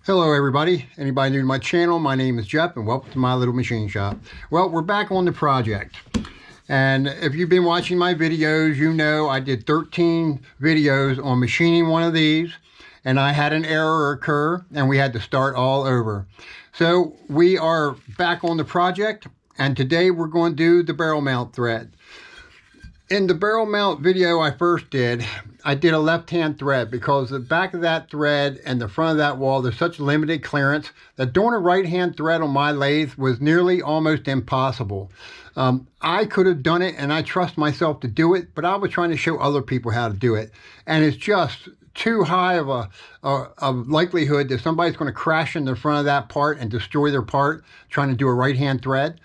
Hello everybody, anybody new to my channel, my name is Jeff and welcome to my little machine shop. Well, we're back on the project, and if you've been watching my videos, you know I did 13 videos on machining one of these, and I had an error occur and we had to start all over. So we are back on the project, and today we're going to do the barrel mount thread. In the barrel mount video I first did, I did a left-hand thread because the back of that thread and the front of that wall, there's such limited clearance that doing a right-hand thread on my lathe was nearly almost impossible. I could have done it and I trust myself to do it, but I was trying to show other people how to do it. And it's just too high of a likelihood that somebody's going to crash in the front of that part and destroy their part trying to do a right-hand thread.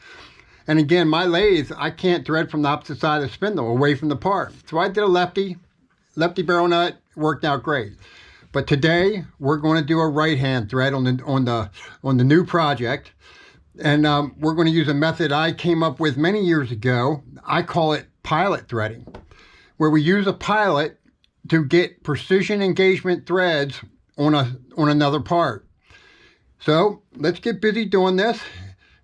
And again, my lathe, I can't thread from the opposite side of the spindle, away from the part. So I did a lefty barrel nut, worked out great. But today, we're going to do a right-hand thread on the new project. And we're going to use a method I came up with many years ago. I call it pilot threading, where we use a pilot to get precision engagement threads on another part. So let's get busy doing this.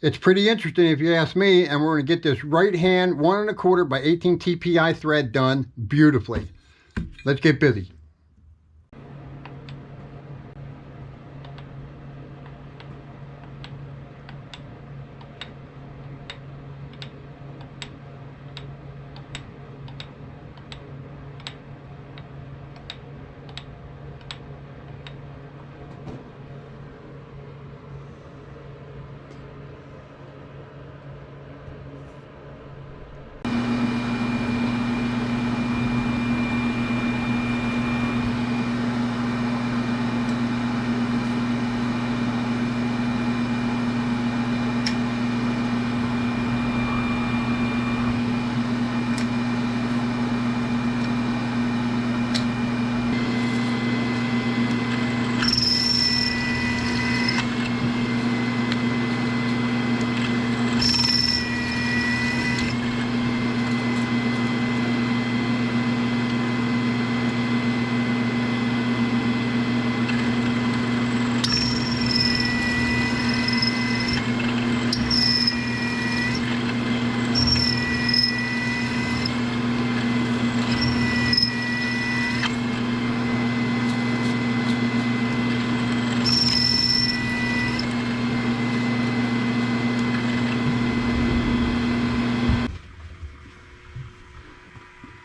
It's pretty interesting if you ask me, and we're going to get this right hand 1 1/4 by 18 TPI thread done beautifully. Let's get busy.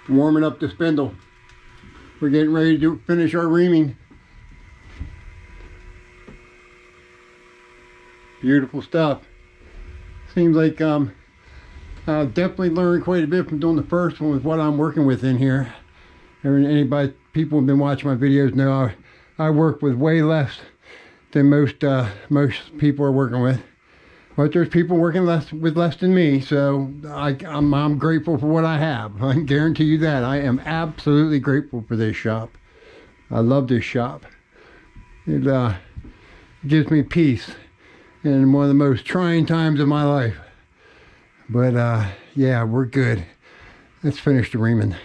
Warming up the spindle. We're getting ready to finish our reaming. Beautiful stuff. Seems like I've definitely learned quite a bit from doing the first one with what I'm working with in here. People who've been watching my videos know I work with way less than most people are working with. But there's people working with less than me, so I'm grateful for what I have. I can guarantee you that. I am absolutely grateful for this shop. I love this shop. It gives me peace in one of the most trying times of my life. But yeah, we're good. Let's finish the reaming.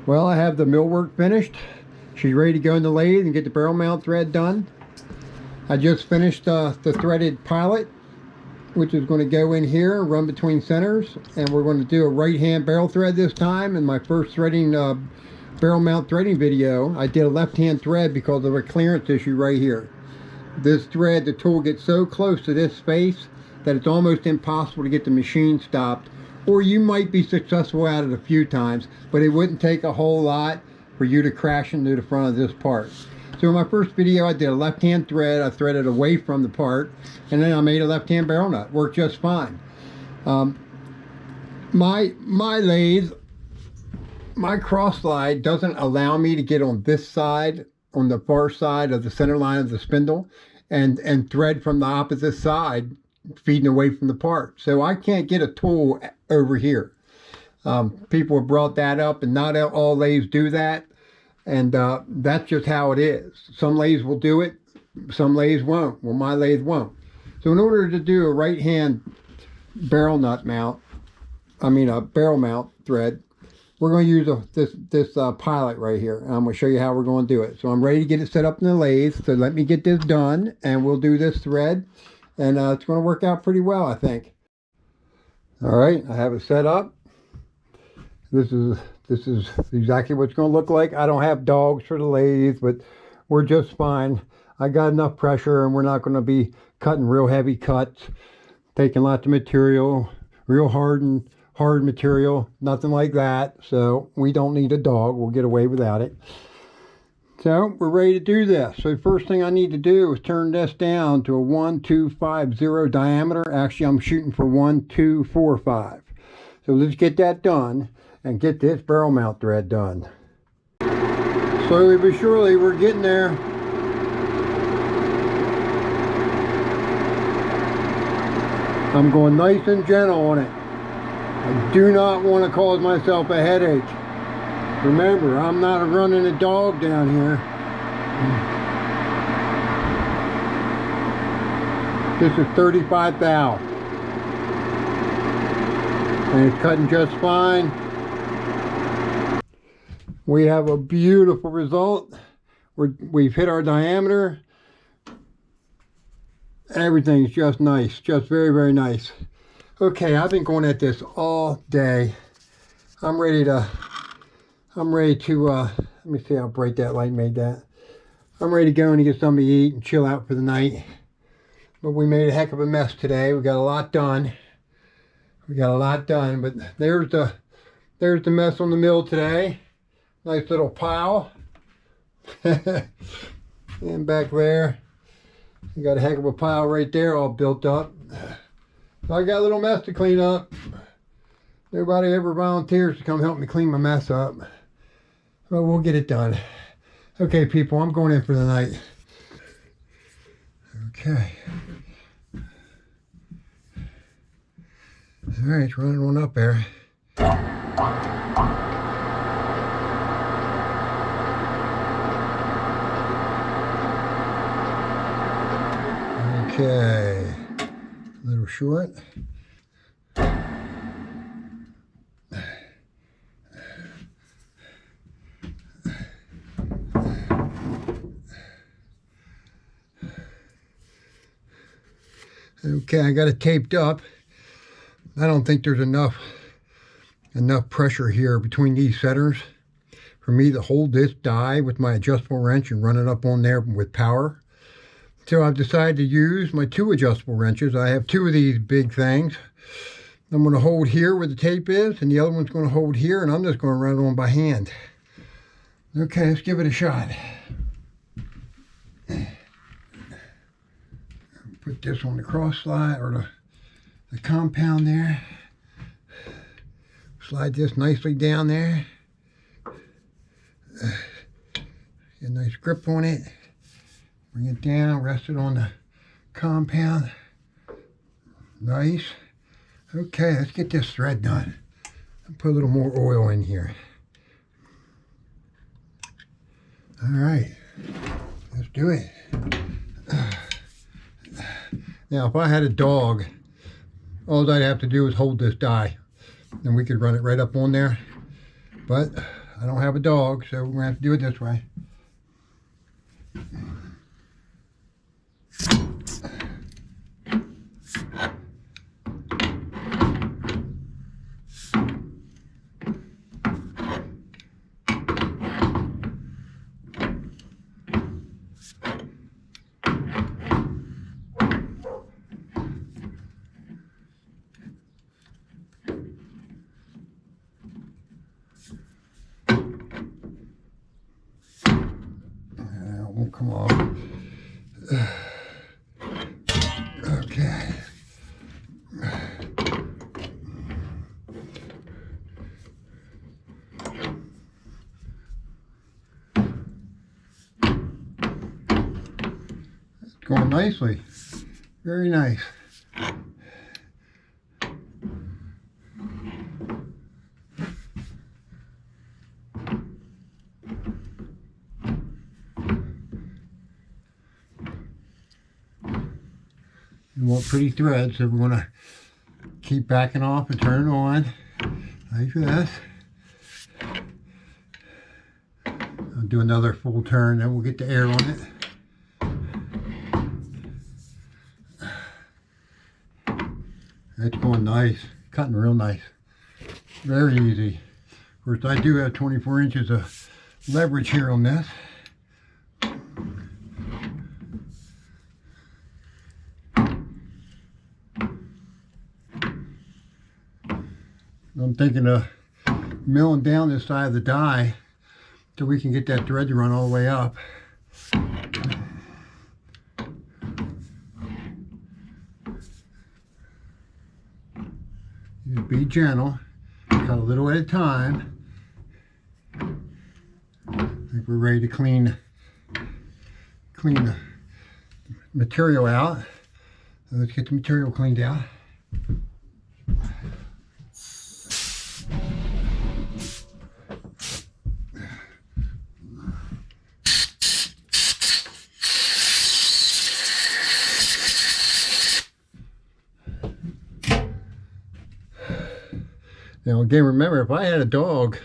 Well, I have the millwork finished. She's ready to go in the lathe and get the barrel mount thread done. I just finished the threaded pilot, which is going to go in here, run between centers, and we're going to do a right-hand barrel thread this time. In my first threading barrel mount threading video, I did a left-hand thread because of a clearance issue right here. This thread, the tool gets so close to this space that it's almost impossible to get the machine stopped, or you might be successful at it a few times, but it wouldn't take a whole lot for you to crash into the front of this part. So in my first video, I did a left-hand thread. I threaded away from the part, and then I made a left-hand barrel nut. Worked just fine. My lathe, my cross slide doesn't allow me to get on this side, on the far side of the center line of the spindle, and thread from the opposite side, feeding away from the part. So I can't get a tool over here. People have brought that up, and not all lathes do that. And that's just how it is. Some lathes will do it, some lathes won't. Well, my lathe won't. So in order to do a right-hand barrel nut mount, a barrel mount thread, we're going to use this pilot right here. And I'm going to show you how we're going to do it. So I'm ready to get it set up in the lathe. So let me get this done, and we'll do this thread. And it's going to work out pretty well, I think. All right, I have it set up. This is exactly what it's going to look like. I don't have dogs for the lathe, but we're just fine. I got enough pressure, and we're not going to be cutting real heavy cuts, taking lots of material, real hard material, nothing like that. So we don't need a dog. We'll get away without it. So we're ready to do this. So first thing I need to do is turn this down to a 1250 diameter. Actually, I'm shooting for 1245. So let's get that done and get this barrel mount thread done. Slowly but surely, we're getting there. I'm going nice and gentle on it. I do not want to cause myself a headache. Remember, I'm not running a dog down here. This is 35 thou. And it's cutting just fine. We have a beautiful result. We've hit our diameter. Everything's just nice, just very, very nice. Okay, I've been going at this all day. I'm ready to, let me see how bright that light made that. I'm ready to go and get something to eat and chill out for the night. But we made a heck of a mess today. We got a lot done. But there's the mess on the mill today. Nice little pile. And back there, we got a heck of a pile right there all built up. So I got a little mess to clean up. Nobody ever volunteers to come help me clean my mess up. But we'll get it done. Okay, people, I'm going in for the night. Okay. All right, it's running one up there. Okay, a little short. Okay, I got it taped up. I don't think there's enough pressure here between these centers for me to hold this die with my adjustable wrench and run it up on there with power. So I've decided to use my 2 adjustable wrenches. I have 2 of these big things. I'm going to hold here where the tape is, and the other one's going to hold here, and I'm just going to run it on by hand. Okay, let's give it a shot. Put this on the cross slide, or the compound there. Slide this nicely down there. Get a nice grip on it. Bring it down, rest it on the compound. Nice. Okay, let's get this thread done. I'll put a little more oil in here. All right, let's do it. Now, if I had a dog, all I'd have to do is hold this die, and we could run it right up on there. But I don't have a dog, so we're going to have to do it this way. Won't come off. Okay. It's going nicely. Very nice. You want pretty threads, so we're going to keep backing off and turn it on like this. I'll do another full turn, then we'll get the air on it. That's going nice, cutting real nice. Very easy. Of course, I do have 24 inches of leverage here on this. I'm thinking of milling down this side of the die so we can get that thread to run all the way up. Just be gentle, cut a little at a time. I think we're ready to clean the material out. So let's get the material cleaned out. Now again, remember, if I had a dog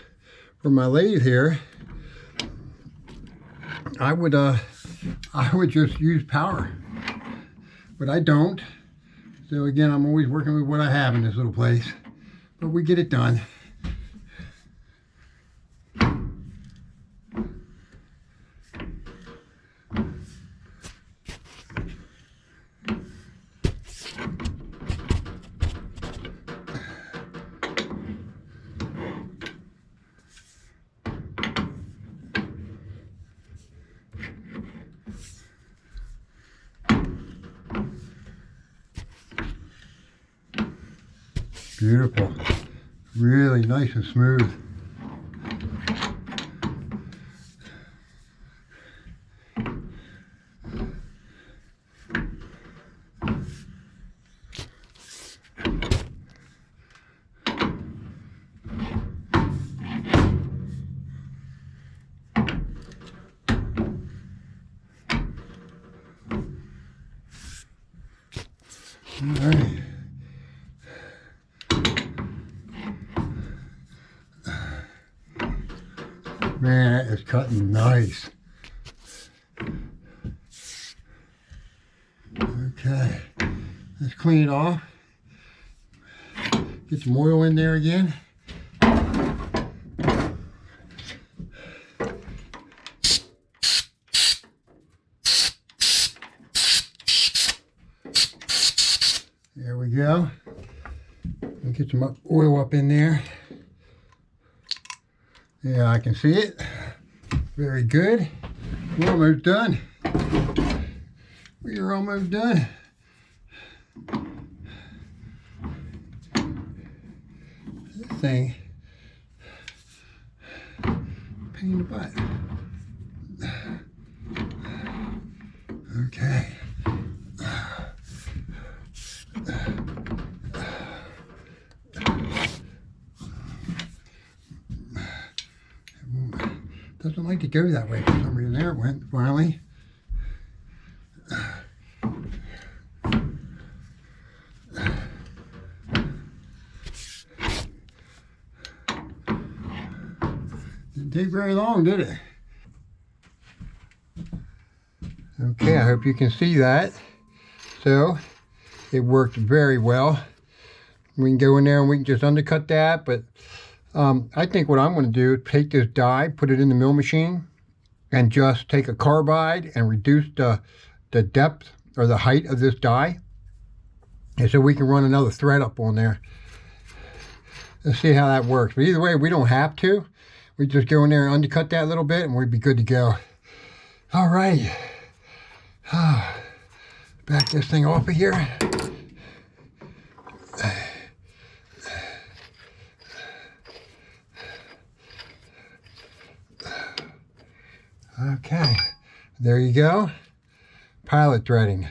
for my lathe here, I would just use power, but I don't. So again, I'm always working with what I have in this little place, but we get it done. Beautiful, really nice and smooth. All right. Man, that is cutting nice. Okay, let's clean it off. Get some oil in there again. There we go. And get some oil up in there. Yeah, I can see it. Very good. We're almost done. We are almost done. This thing, pain in the butt. Okay. Doesn't like to go that way for some reason. There it went, finally. It take very long, did it? Okay, I hope you can see that. So, it worked very well. We can go in there and we can just undercut that, but I think what I'm going to do is take this die, put it in the mill machine, and just take a carbide and reduce the depth or the height of this die. And so we can run another thread up on there. Let's see how that works. But either way, we don't have to. We just go in there and undercut that a little bit and we'd be good to go. All right. Back this thing off of here. Okay, there you go. Pilot threading.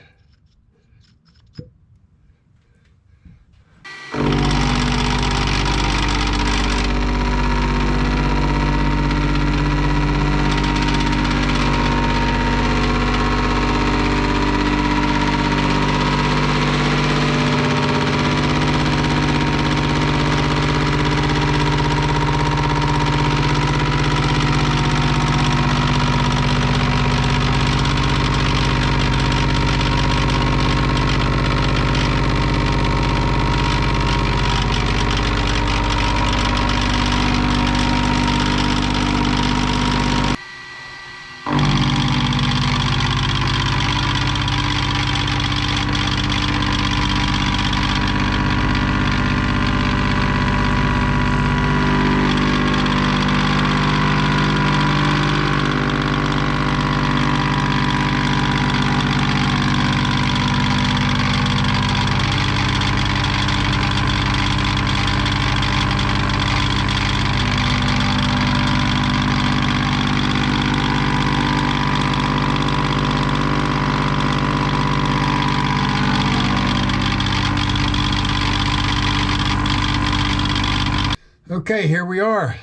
Okay, here we are.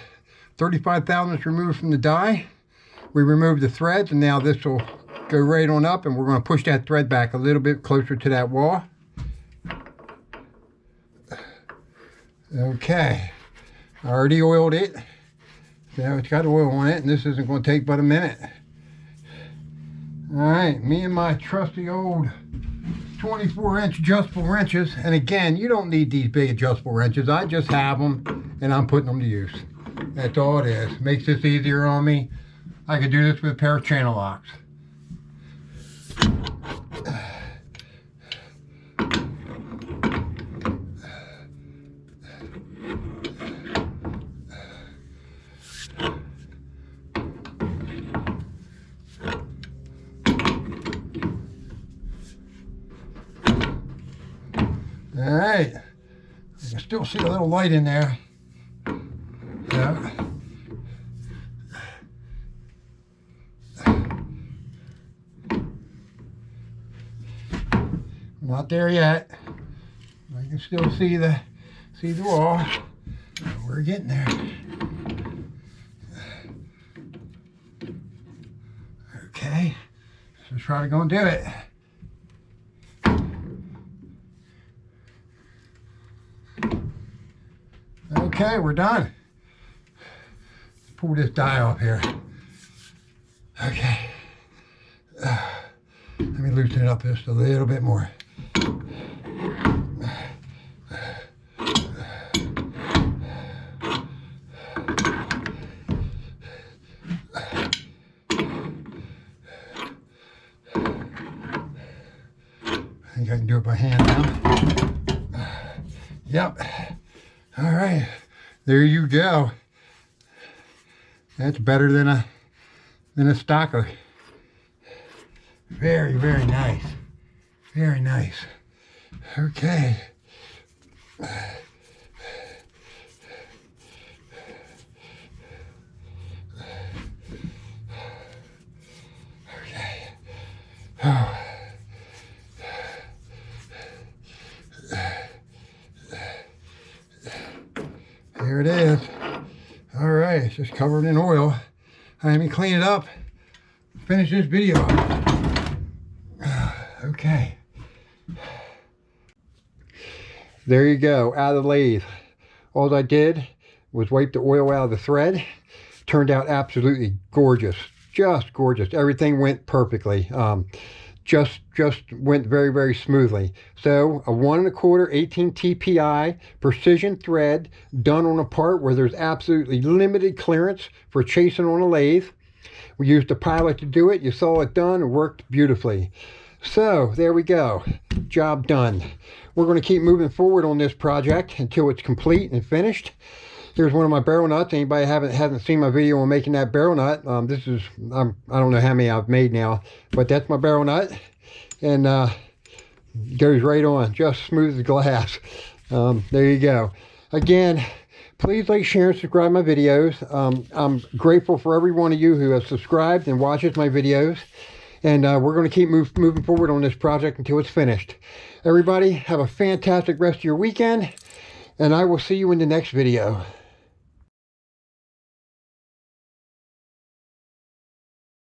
35 thousandths removed from the die. We removed the threads, and now this will go right on up, and we're going to push that thread back a little bit closer to that wall. Okay, I already oiled it. So it's got oil on it, and this isn't going to take but a minute. All right, me and my trusty old 24-inch adjustable wrenches. And again, you don't need these big adjustable wrenches. I just have them, and I'm putting them to use. That's all it is. Makes this easier on me. I could do this with a pair of channel locks. All right, I can still see a little light in there. Yeah. Not there yet. I can still see the wall. We're getting there. Okay, so try to go and do it. Okay, we're done. Let's pull this die off here. Okay. Let me loosen it up just a little bit more. I think I can do it by hand now. Yep. All right. There you go. That's better than a stocker. Very, very nice. Very nice. Okay. Okay. Oh. There it is. All right, it's just covered in oil. Let me clean it up. Finish this video. Okay. There you go, out of the lathe. All I did was wipe the oil out of the thread, turn turned out absolutely gorgeous, just gorgeous. Everything went perfectly. Just went very, very smoothly. So a 1 1/4 18 TPI precision thread done on a part where there's absolutely limited clearance for chasing on a lathe. We used a pilot to do it. You saw it done. It worked beautifully. So there we go. Job done. We're going to keep moving forward on this project until it's complete and finished. Here's one of my barrel nuts. Anybody hasn't seen my video on making that barrel nut, this is, I don't know how many I've made now, but that's my barrel nut. And goes right on, just smooth as glass. There you go. Again, please like, share, and subscribe my videos. I'm grateful for every one of you who has subscribed and watches my videos. And we're going to keep moving forward on this project until it's finished. Everybody, have a fantastic rest of your weekend. And I will see you in the next video.